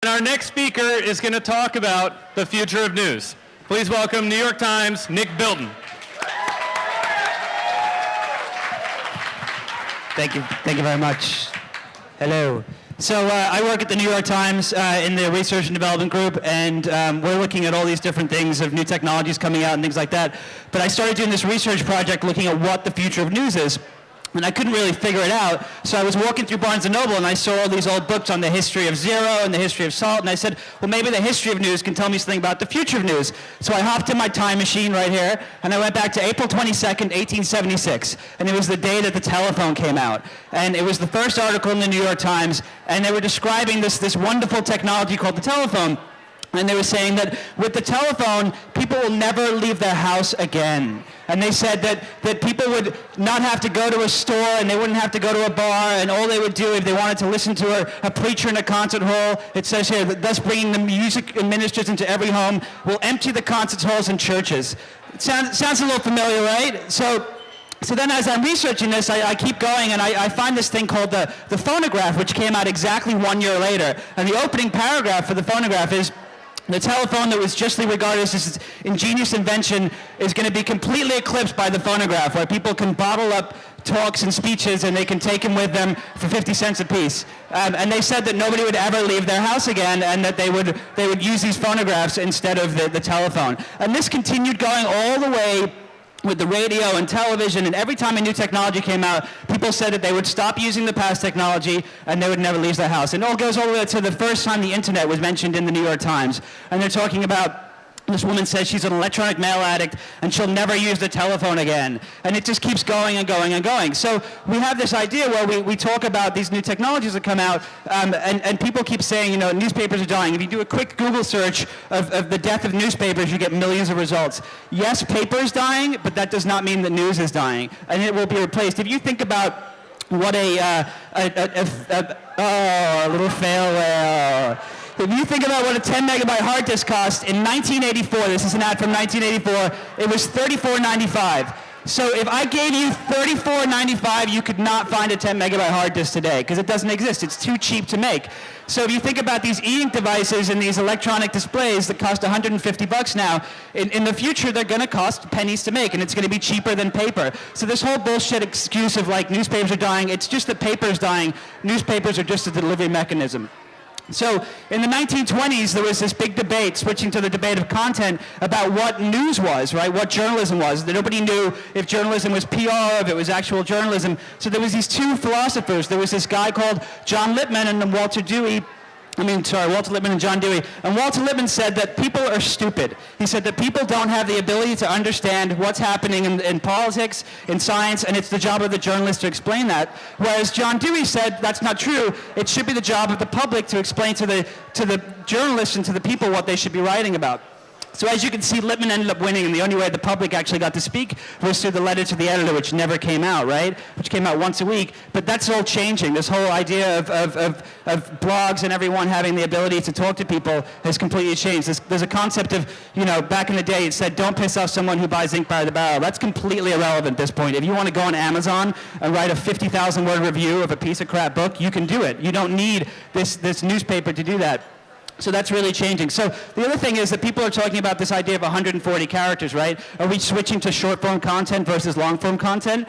our next speaker is going to talk about the future of news. Please welcome New York Times' Nick Bilton. Thank you very much. Hello. So I work at the New York Times in the research and development group, and we're looking at all these different things of new technologies coming out and things like that. But I started doing this research project looking at what the future of news is. And I couldn't really figure it out, so I was walking through Barnes & Noble and I saw all these old books on the history of zero and the history of salt, and I said, well, maybe the history of news can tell me something about the future of news. So I hopped in my time machine right here, and I went back to April 22nd, 1876, and it was the day that the telephone came out. And it was the first article in the New York Times, and they were describing this wonderful technology called the telephone. And they were saying that with the telephone, people will never leave their house again. And they said that people would not have to go to a store and they wouldn't have to go to a bar, and all they would do if they wanted to listen to a preacher in a concert hall, it says here, thus bringing the music ministers into every home, will empty the concert halls and churches. It sounds a little familiar, right? So then as I'm researching this, I keep going, and I find this thing called the phonograph, which came out exactly 1 year later. And the opening paragraph for the phonograph is, the telephone that was justly regarded as this ingenious invention is going to be completely eclipsed by the phonograph, where people can bottle up talks and speeches and they can take them with them for 50 cents a piece. And they said that nobody would ever leave their house again, and that they would use these phonographs instead of the telephone. And this continued going all the way with the radio and television, and every time a new technology came out, people said that they would stop using the past technology and they would never leave their house. And it all goes all the way to the first time the internet was mentioned in the New York Times. And they're talking about, this woman says she's an electronic mail addict and she'll never use the telephone again. And it just keeps going and going and going. So we have this idea where we talk about these new technologies that come out, and people keep saying, you know, newspapers are dying. If you do a quick Google search of the death of newspapers, you get millions of results. Yes, paper is dying, but that does not mean that news is dying. And it will be replaced. If you think about what a little fail there. If you think about what a 10 megabyte hard disk cost in 1984, this is an ad from 1984, it was $34.95. So if I gave you $34.95, you could not find a 10 megabyte hard disk today, because it doesn't exist. It's too cheap to make. So if you think about these e-ink devices and these electronic displays that cost $150 now, in the future they're going to cost pennies to make, and it's going to be cheaper than paper. So this whole bullshit excuse of like newspapers are dying, it's just that paper is dying. Newspapers are just a delivery mechanism. So in the 1920s, there was this big debate, switching to the debate of content, about what news was, right? What journalism was. Nobody knew if journalism was PR or if it was actual journalism. So there was these two philosophers. There was this guy called John Lippmann and Walter Lippmann and John Dewey. And Walter Lippmann said that people are stupid. He said that people don't have the ability to understand what's happening in politics, in science, and it's the job of the journalist to explain that. Whereas John Dewey said that's not true. It should be the job of the public to explain to the journalists and to the people what they should be writing about. So as you can see, Lippmann ended up winning, and the only way the public actually got to speak was through the letter to the editor, which never came out, right? Which came out once a week. But that's all changing. This whole idea of blogs and everyone having the ability to talk to people has completely changed. There's a concept of, you know, back in the day it said, don't piss off someone who buys ink by the barrel. That's completely irrelevant at this point. If you want to go on Amazon and write a 50,000 word review of a piece of crap book, you can do it. You don't need this newspaper to do that. So that's really changing. So the other thing is that people are talking about this idea of 140 characters, right? Are we switching to short form content versus long form content?